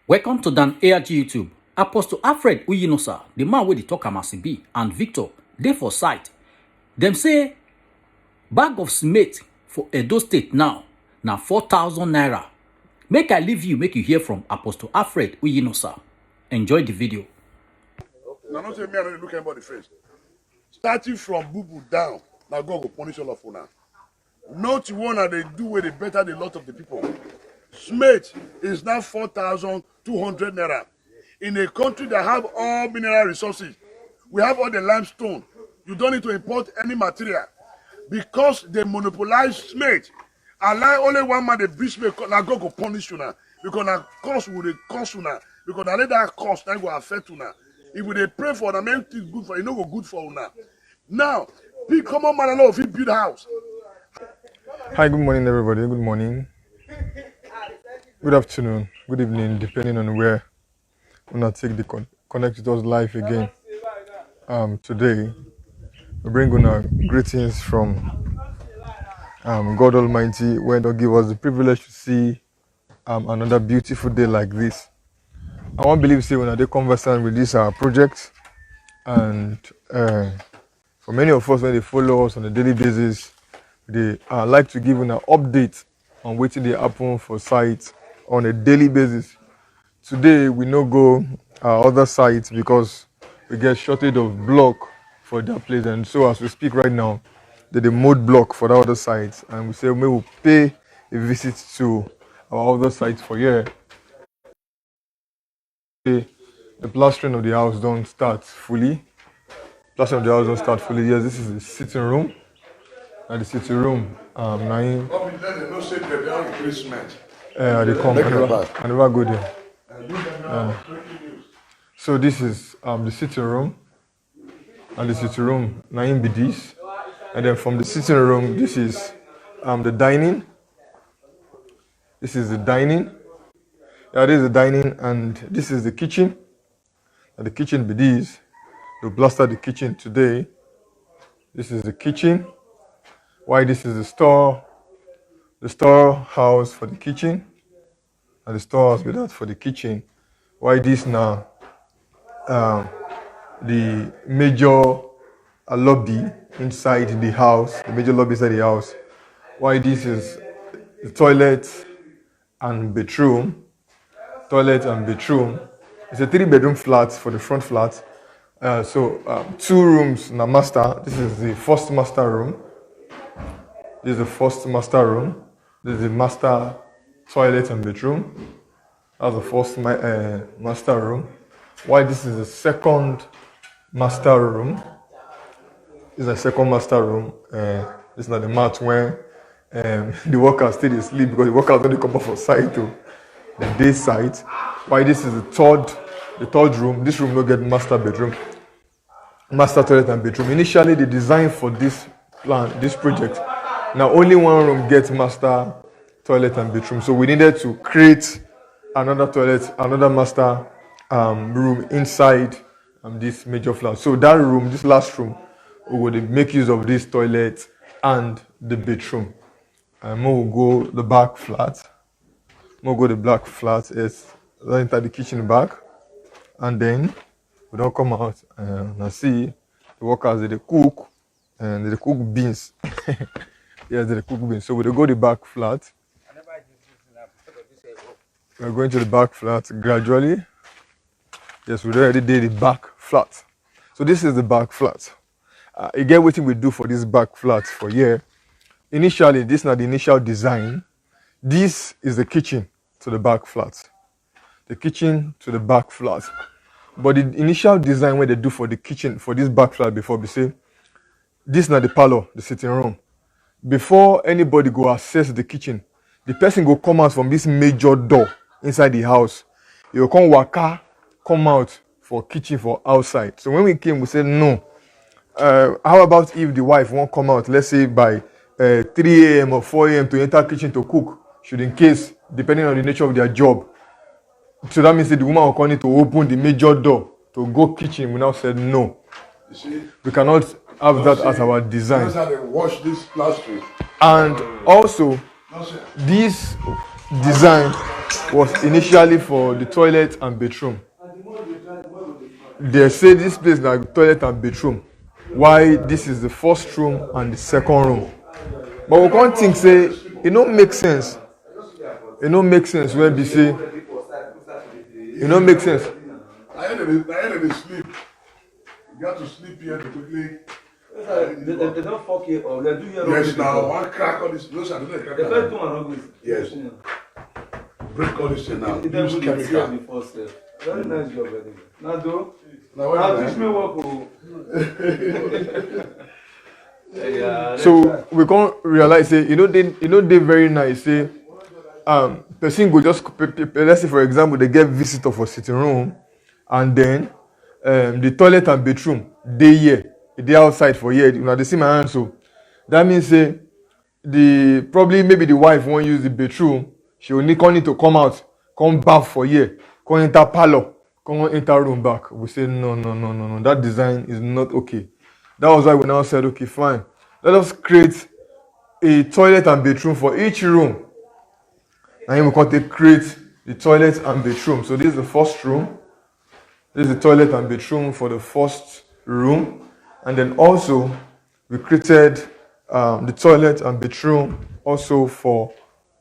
Welcome to Dan ARG YouTube. Apostle Alfred Uyinosa, the man wey dey talk am as e be, and Victor dey for site. Dem say bag of cement for Edo State now na 4,000 naira. Make I leave you, make you hear from Apostle Alfred Uyinosa. Enjoy the video. Now, not say me, I don't look anybody face. Starting from boo down, now God will punish all of you now. Not one that they do where they better the lot of the people. Smith is now 4,200 naira. In a country that have all mineral resources, we have all the limestone. You don't need to import any material because they monopolize Smith. Allow only one man the beast may now God will punish you now because now cost will they cost you now because now let that cost now will affect you now. If they pray for them, everything good for you, know go good for you now. Now, big common man alone if he build house. Hi, good morning, everybody. Good morning, good afternoon, good evening, depending on where we're not take the connect with us live again. Today we bring on our greetings from God Almighty, where He give us the privilege to see another beautiful day like this. I want to believe say when they conversant with this project, and for many of us when they follow us on a daily basis, they like to give an update on what they happen for sites on a daily basis. Today we no go other sites because we get shortage of block for that place, and so as we speak right now, they mode block for the other sites, and we say we will pay a visit to our other sites for here. The plastering of the house don't start fully. Plastering of the house don't start fully. Yes, this is the sitting room. And the sitting room, now they come. I never go there. So this is the sitting room, and the sitting room now in be this, and then from the sitting room this is the dining. This is the dining. Yeah, this is the dining, and this is the kitchen. And the kitchen be this. We plaster the kitchen today. This is the kitchen. Why this is the storehouse for the kitchen, and the storehouse be that for the kitchen. Why this now? The major lobby inside the house, the major lobby inside the house. Why this is the toilet and bedroom. Toilet and bedroom. It's a 3-bedroom flat for the front flat. So 2 rooms na master. This is the first master room. This is the first master room. This is the master toilet and bedroom. That's the first master room. Why this is the second master room? This is the second master room. This is not the mat where the workers still sleep because the workers only come up for site to the day site. Why this is the third room? This room will get master bedroom, master toilet and bedroom. Initially, the design for this project, now only one room gets master toilet and bedroom. So we needed to create another toilet, another master room inside this major flat. So that room, this last room, we would make use of this toilet and the bedroom. We'll go the back flat. We'll go the black flat is enter the kitchen back, and then we don't come out and see the workers they cook, and they cook beans. Yes, they cook beans. So we go the back flat. We're going to the back flat gradually. Yes, we already did the back flat. So this is the back flat. Again, what we do for this back flat for here. Initially, this is not the initial design. This is the kitchen to the back flat. The kitchen to the back flat. But the initial design where they do for the kitchen for this back flat before we say this is not the parlor, the sitting room. Before anybody go access the kitchen, the person go come out from this major door inside the house. He will come out for kitchen for outside. So when we came, we said no. How about if the wife won't come out, let's say by 3 a.m. or 4 a.m. to enter kitchen to cook, should in case, depending on the nature of their job. So that means that the woman will call it to open the major door to go kitchen. We now said no. You see? We cannot have that as our design. That's how they wash this plastering. And also, this design was initially for the toilet and bathroom. They say this place is like toilet and bedroom. Why this is the first room and the second room. But we can't think say it don't make sense. It don't make sense when they say it don't make sense. I had to sleep. You got to sleep here to quickly. They don't fuck you up. They do your Yes, now one crack on this. Those are the crack. The first one wrong with. Yes. Break all this thing now. It doesn't Use look chemical. before sir. Very nice job, anyway. Now do. Now what Now is teach me work. Yeah. So we can't realize say they very nice say person go just let's say for example they get visitor for sitting room and then the toilet and bathroom they here they outside for here they see my hand so that means say the probably maybe the wife won't use the bathroom she will need to come out come bath for here come enter parlor come enter room back we say no that design is not okay. That was why we now said okay fine let us create a toilet and bathroom for each room. And then we can create the toilet and bathroom. So this is the first room. This is the toilet and bathroom for the first room. And then also we created the toilet and bathroom also for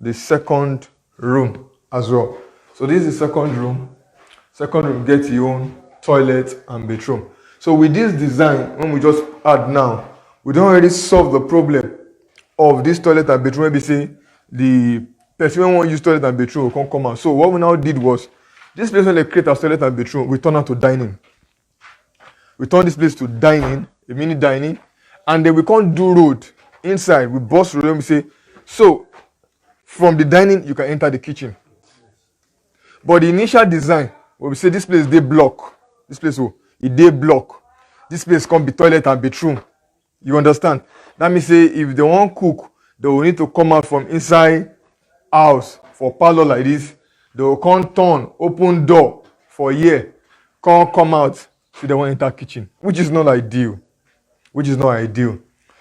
the second room as well. So this is the second room. Second room gets your own toilet and bathroom. So with this design, when we just add now, we don't already solve the problem of this toilet and bedroom. Maybe say the person who want use toilet and bedroom will come out. So what we now did was this place when they create a toilet and bedroom, we turn out to dining. We turn this place to dining, a mini dining, and then we can't do road inside. We bust road and we say, so from the dining you can enter the kitchen. But the initial design, when we say this place they block, this place they block. This place can't be toilet and bedroom. You understand? That means say if they want cook, they will need to come out from inside house for parlor like this. They will come turn, open door for here, come out, so they want enter kitchen, which is not ideal.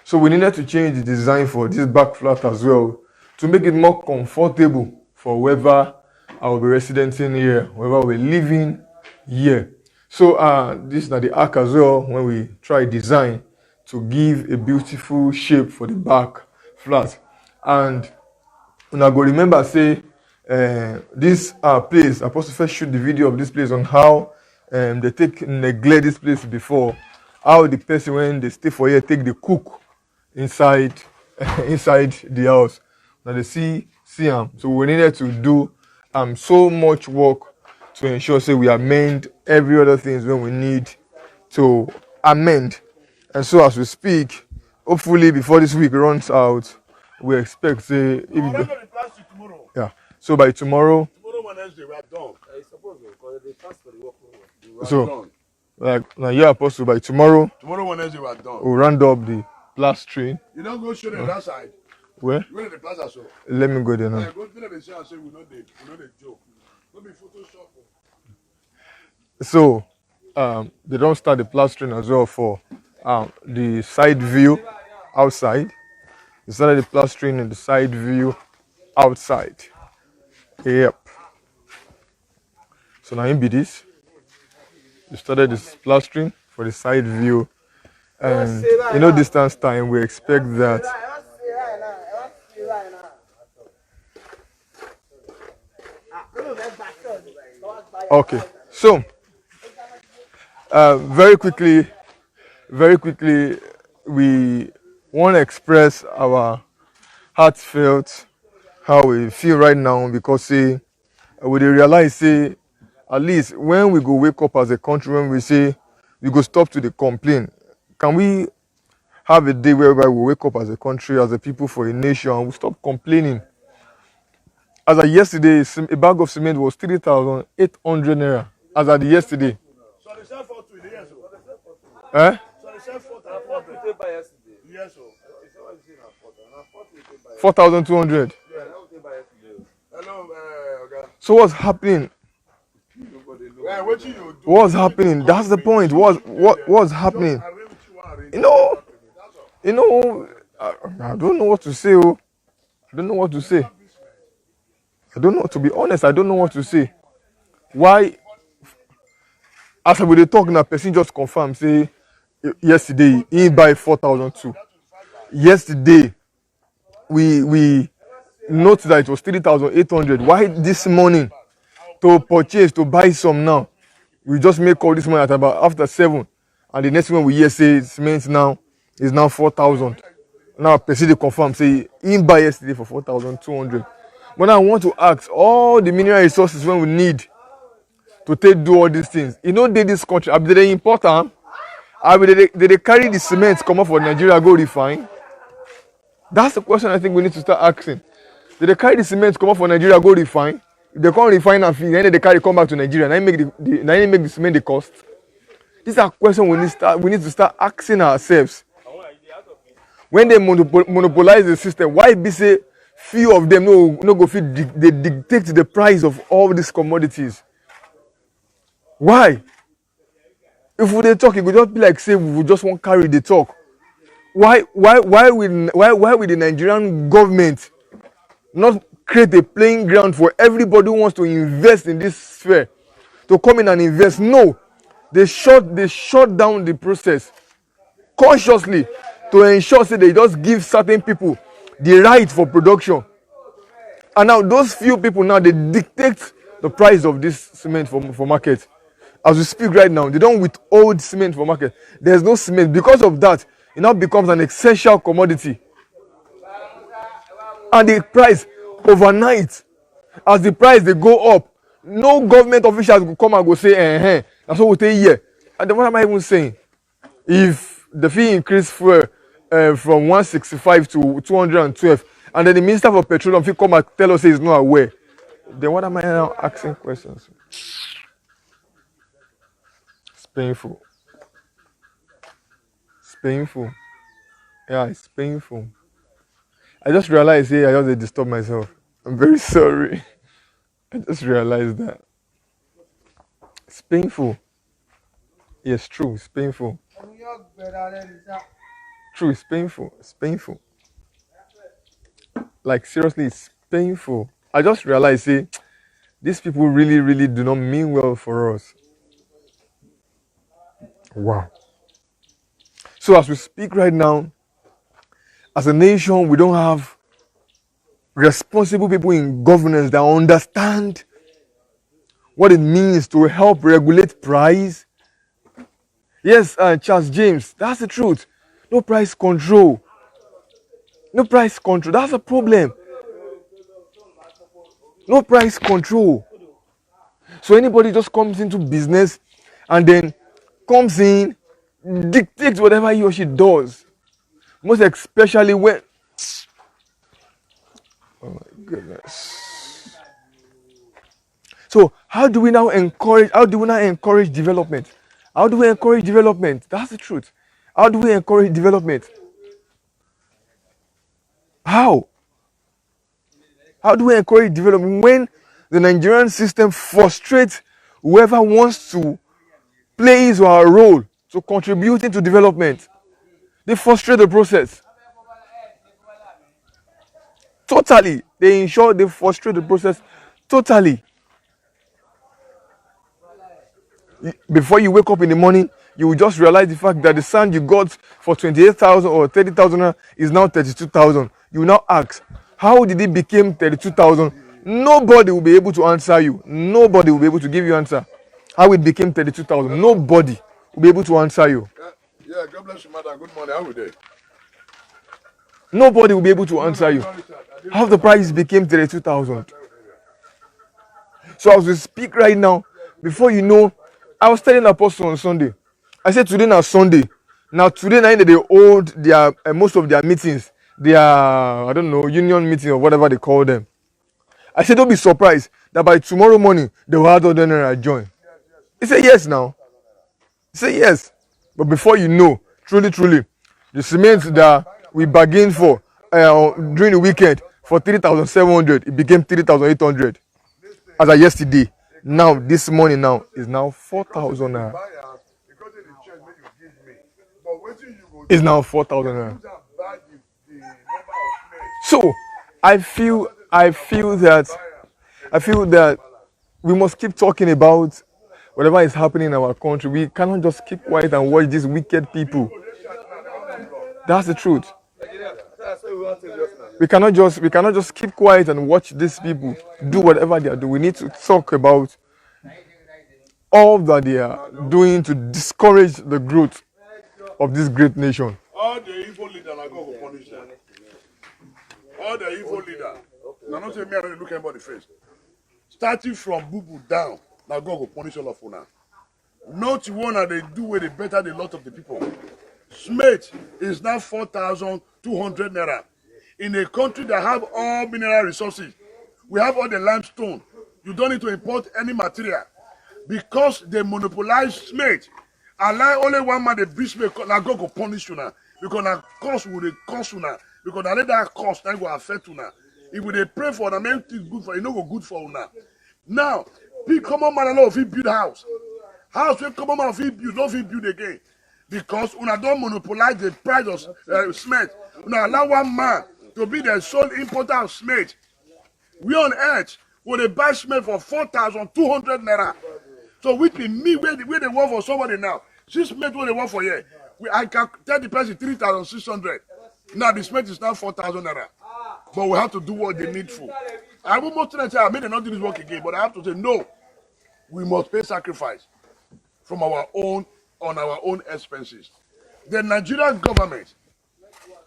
So we needed to change the design for this back flat as well to make it more comfortable for whoever I will be residing here, whoever we're living here. So this is the arc as well when we try design to give a beautiful shape for the back flat. And I go remember say this place, I supposed to first shoot the video of this place on how they take neglect this place before, how the person when they stay for here take the cook inside inside the house. Now they see them. So we needed to do so much work to ensure say we amend every other things when we need to amend. And so as we speak, hopefully before this week runs out, we expect say if I'm it going go, to plastic tomorrow. yeah. So by tomorrow, Tomorrow Wednesday we are done. It's supposed to because they transfer the work. We are so done. like now you're supposed to by tomorrow Tomorrow Wednesday we are done. we'll round up the plastering. You don't go show them that side. Where? You go to the plaza so. Let me go there now. Yeah, go to the show and say we know the joke. Go be Photoshop. So they don't start the plastering as well for the side view outside. They started the plastering in the side view outside. Yep. So now in be this. They started this plastering for the side view. And distance time we expect that okay. So very quickly, we want to express our heartfelt how we feel right now because say we dey realize say at least when we go wake up as a country when we say we go stop to the complain, can we have a day whereby we wake up as a country, as a people for a nation, and we stop complaining? As of yesterday, a bag of cement was 3,800 naira. As of yesterday. So they sell for 2 years old. Eh? So they sell for 2 years old. 4,200. Hello, okay. So what's happening? Yeah, what you do? What's happening? That's the point. What's happening? I don't know what to say. I don't know what to say. I don't know. To be honest, I don't know what to say. Why? As we dey talk now, person just confirm say yesterday he buy 4,002. Yesterday we noticed that it was 3,800. Why this morning to purchase to buy some now? We just make all this money at about after 7, and the next one we hear say cement now is now 4,000. Now person dey confirm say he buy yesterday for 4,200. But now I want to ask all the mineral resources when we need to take do all these things. You know, this country, I be they import am. I be they carry the cement come up for Nigeria go refine. That's the question I think we need to start asking. Did they carry the cement come up for Nigeria go refine? If they can't refine and finish, then they carry come back to Nigeria. Now make the cement the cost. These are questions we need to start asking ourselves. When they monopolize the system, why be say few of them no go fit they dictate the price of all these commodities? Why? If we dey talk, it would just be like say we just won't carry the talk. Why will the Nigerian government not create a playing ground for everybody who wants to invest in this sphere to come in and invest? No, they shut down the process consciously to ensure say they just give certain people the right for production. And now those few people now they dictate the price of this cement for market. As we speak right now, they don't withhold cement for market. There's no cement. Because of that, it now becomes an essential commodity. And the price overnight, as the price they go up, no government officials will come and go say, that's what we take here. And then what am I even saying? If the fee increase fuel from 165 to 212, and then the Minister for Petroleum fee come and tell us he's not aware, then what am I now asking questions? It's painful. It's painful. Yeah, it's painful. I just realized here I just disturb myself. I'm very sorry. I just realized that. It's painful. Yes, true, it's painful. True, it's painful. It's painful. Like seriously, it's painful. I just realized, see, these people really, really do not mean well for us. Wow. So as we speak right now, as a nation, we don't have responsible people in governance that understand what it means to help regulate price. Yes, Charles James, that's the truth. No price control. No price control. That's a problem. No price control. So anybody just comes into business and then comes in, dictates whatever he or she does. Most especially when, oh my goodness. So how do we now encourage development? How do we encourage development? That's the truth. How do we encourage development? How? How do we encourage development when the Nigerian system frustrates whoever wants to play his or her role to contributing to development? They frustrate the process. Totally. They ensure they frustrate the process totally. Before you wake up in the morning, you will just realize the fact that the sand you got for 28,000 or 30,000 is now 32,000. You will now ask, how did it become 32,000? Nobody will be able to answer you. Nobody will be able to give you answer. How it became 32,000. Nobody will be able to answer you. Yeah, God bless you, madam. Good morning. How are we doing? Nobody will be able to answer you. How the price became 32,000. So as we speak right now, before you know, I was telling Apostle on Sunday. I said today now Sunday. Now today night they hold their most of their meetings, their I don't know union meeting or whatever they call them. I said don't be surprised that by tomorrow morning the world ordinary join. He said yes now. He said yes, but before you know, truly, the cement that we bargained for during the weekend for 3,700, it became 3,800 as of yesterday. Now this morning now is now 4,000 naira. Is now 4,000 naira. So I feel that I feel that we must keep talking about whatever is happening in our country. We cannot just keep quiet and watch these wicked people. That's the truth. We cannot just keep quiet and watch these people do whatever they are doing. We need to talk about all that they are doing to discourage the growth of this great nation. All the evil leaders, now God will punish them. All the evil leaders. Now, not say me, I don't look anybody face. Starting from Bubu down, now God will punish all of you now. Not one that they do where they better the lot of the people. Smith is now 4,200 naira. In a country that have all mineral resources, we have all the limestone. You don't need to import any material because they monopolize Smith. Allow only one man the bridge Smith. Now God will punish you now because now cost will cost you now because now let that cost now will affect you now. If they pray for them, everything good for you, know go good for you now. Now, big common man alone if he build house wey common man fit build no fit build again because una don monopolize the price of cement. Una allow one man to be the sole importer of cement. We on earth will dey buy cement for 4,200 naira. So which be me where they work for somebody now. See cement wey they work for here. I can tell the person 3,600. Now the cement is now 4,000 naira. But we have to do what they need for. I will most say I may not do this work again, but I have to say no. We must pay sacrifice from our own on our own expenses. The Nigerian government,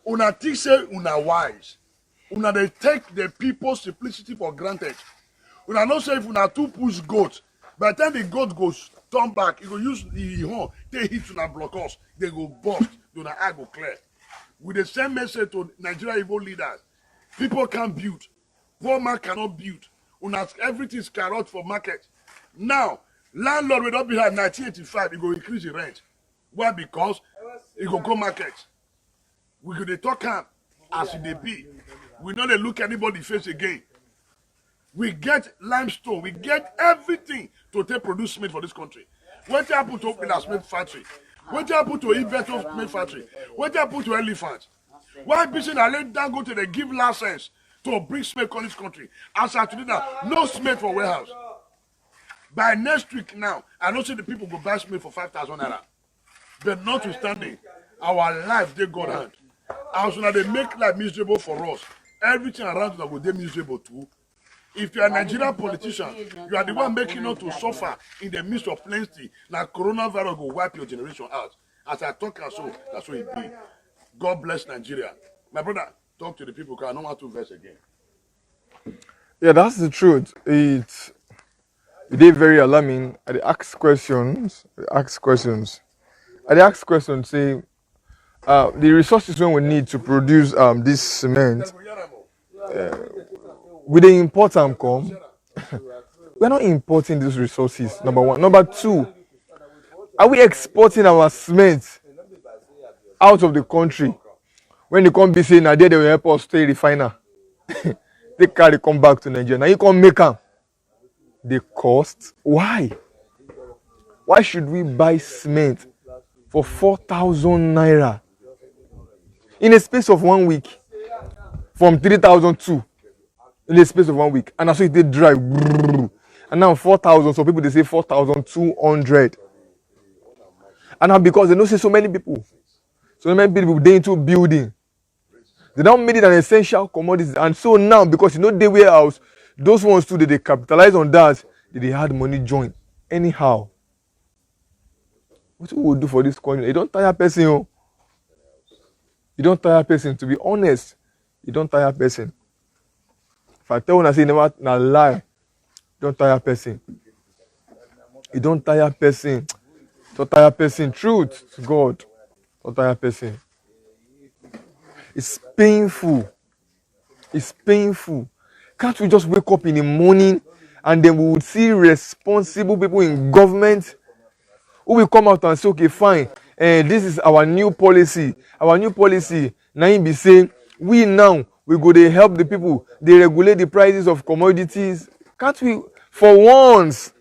una think say una wise. Una they take the people's simplicity for granted. Una not say if una too push goat, by the time the goat goes turn back, it go use the horn, they hit una block us, they go bust, una eye go clear. With the same message to Nigerian evil leaders, people can't build, poor man cannot build. Una everything is carrot for market. Now, landlord will not be here 1985, he go increase the rent. Why? Because he go market. We go dey talk am as e dey be. We no dey look anybody face again. We get limestone, we get everything to take produce cement for this country. Wetin happen to open a cement factory? Wetin happen to Ibeto cement factory? Wetin happen to elephant? Why be say na let Dangote dey give license to bring cement come this country? As at today now, no cement for warehouse. By next week now, I know say the people go buy cement for 5,000 naira. But notwithstanding, our life they God hand. As soon as they make life miserable for us, everything around us will be miserable too. If you are a Nigerian politician, you are the one making us to suffer in the midst of plenty. Now coronavirus will wipe your generation out. As I talk and so, that's what it be. God bless Nigeria. My brother, talk to the people because I don't want to verse again. Yeah, that's the truth. It is very alarming. I dey ask questions. Say, the resources when we need to produce this cement, we dey import them come. We're not importing these resources. Number one. Number two, are we exporting our cement out of the country? When they come be saying, now they will help us stay refiner. They carry come back to Nigeria. Now you come make them. The cost. Why? Why should we buy cement for 4,000 naira in a space of 1 week? From 3,002 in a space of 1 week. And that's why they drive. And now 4,000. So people they say 4,200. And now because they don't say so many people. So many people they into building. They don't make it an essential commodity. And so now, because you know they warehouse, those ones too, they capitalize on that. They had money join. Anyhow. What we will do for this country? You don't tire person. Oh. You don't tire person. To be honest, you don't tire person. If I tell you I say never na lie, you don't tire person. You don't tire person. Don't tire person. Truth to God. Don't tire person. It's painful. It's painful. Can't we just wake up in the morning and then we would see responsible people in government who will come out and say, okay, fine, this is our new policy. Our new policy, now be saying, we now, we go to help the people. They regulate the prices of commodities. Can't we, for once,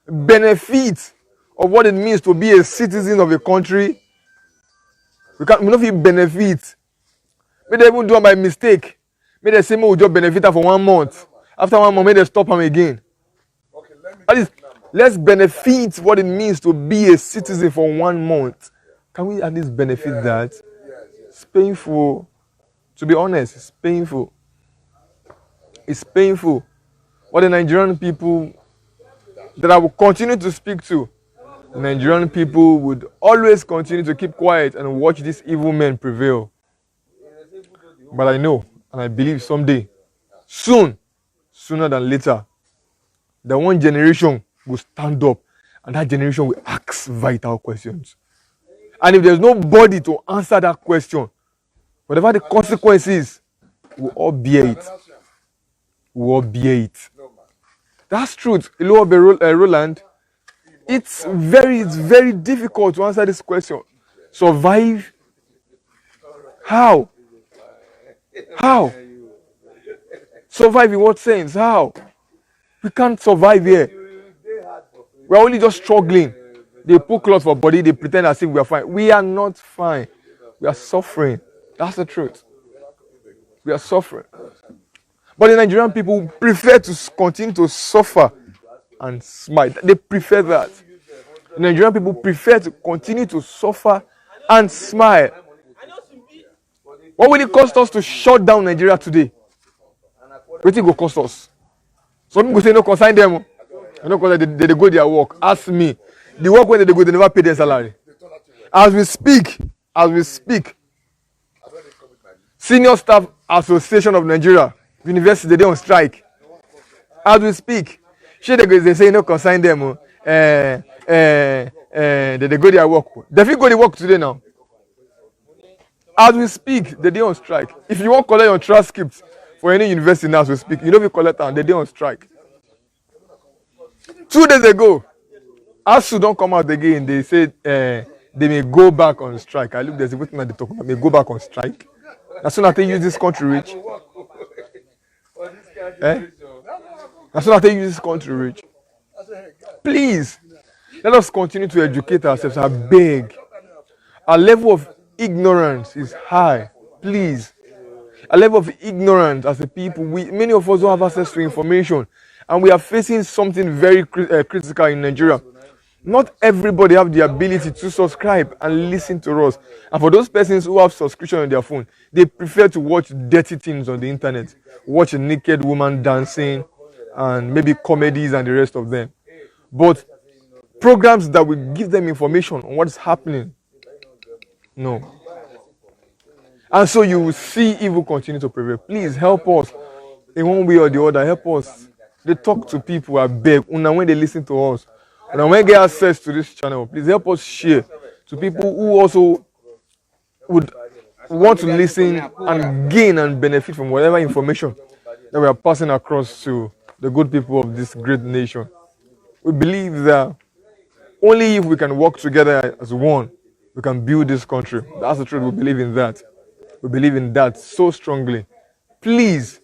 benefit of what it means to be a citizen of a country? We not even benefit. Maybe they even do it by mistake. Maybe they say, we just benefit for 1 month. After 1 month, may they stop him again. Okay, let me At least, let's benefit what it means to be a citizen for 1 month. Can we at least benefit that? It's painful. To be honest, it's painful. It's painful. What the Nigerian people that I will continue to speak to, the Nigerian people would always continue to keep quiet and watch these evil men prevail. But I know and I believe someday, soon, sooner than later, the one generation will stand up and that generation will ask vital questions. And if there's nobody to answer that question, whatever the consequences, we'll all bear it. We'll all bear it. That's truth. Roland, it's very difficult to answer this question. Survive? How? How? Survive in what sense? How? We can't survive here. We're only just struggling. They put clothes for body, they pretend as if we are fine. We are not fine. We are suffering. That's the truth. We are suffering. But the Nigerian people prefer to continue to suffer and smile. They prefer that. The Nigerian people prefer to continue to suffer and smile. What will it cost us to shut down Nigeria today? What will it cost us? Some people say no consign them. No, because they go their work. Ask me. The work when they go, they never pay their salary. As we speak, Senior Staff Association of Nigeria, University, they on strike. As we speak, they say no consign them. They go their work. They fit go to work today now. As we speak, they on strike. If you want to collect your transcripts for any university now as we speak, you know if you collect them, they on strike. 2 days ago, ASU don't come out again. They said they may go back on strike. I look, there's a waiting at the talk about may go back on strike. As soon as they use this country rich. As soon as they use this country rich. Please, let us continue to educate ourselves. I beg. Our level of ignorance is high. Please. A level of ignorance as a people. Many of us don't have access to information. And we are facing something very critical in Nigeria. Not everybody have the ability to subscribe and listen to us. And for those persons who have subscription on their phone, they prefer to watch dirty things on the internet. Watch a naked woman dancing and maybe comedies and the rest of them. But programs that will give them information on what's happening, no. And so you will see evil continue to prevail. Please help us in one way or the other. Help us. They talk to people, I beg. When they listen to us, when they get access to this channel, please help us share to people who also would want to listen and gain and benefit from whatever information that we are passing across to the good people of this great nation. We believe that only if we can work together as one, we can build this country. That's the truth. We believe in that. We believe in that so strongly. Please,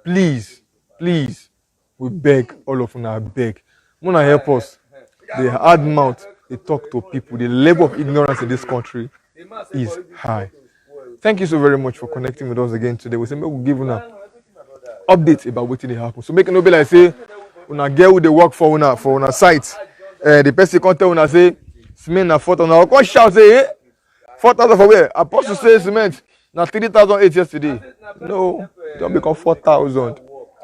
please, please, we beg all of us, I beg. Wanna help us. The hard mouth, they talk to people. The level of ignorance in this country is high. Thank you so very much for connecting with us again today. We say we'll give you an update about what they happen. So make it no be like say, una get who they work for una site. The person can't tell una say cement na 4,000. I can't shout say 4,000 for where? Apostle say cement na 3,008 yesterday. No, don't become 4,000.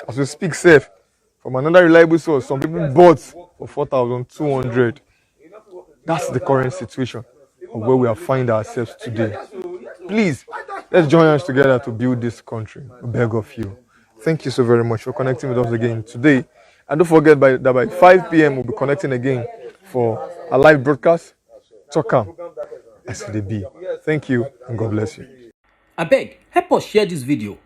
As we speak safe from another reliable source, some people bought for 4,200. That's the current situation of where we are finding ourselves today. Please, let's join us together to build this country. I beg of you. Thank you so very much for connecting with us again today. And don't forget that by 5 p.m. we'll be connecting again for a live broadcast. Talk SDB. Thank you and God bless you. I beg, help us share this video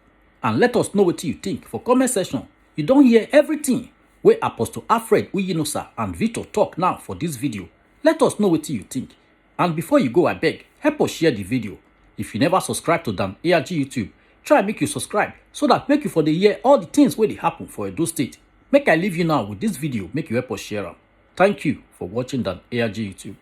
and let us know what you think for comment section. You don't hear everything where Apostle Alfred Uyinosa and Victor talk now for this video. Let us know what you think. And before you go, I beg, help us share the video. If you never subscribe to Dan ARG YouTube, try make you subscribe so that make you for the hear all the things where they happen for Edo State. Make I leave you now with this video, make you help us share them. Thank you for watching Dan ARG YouTube.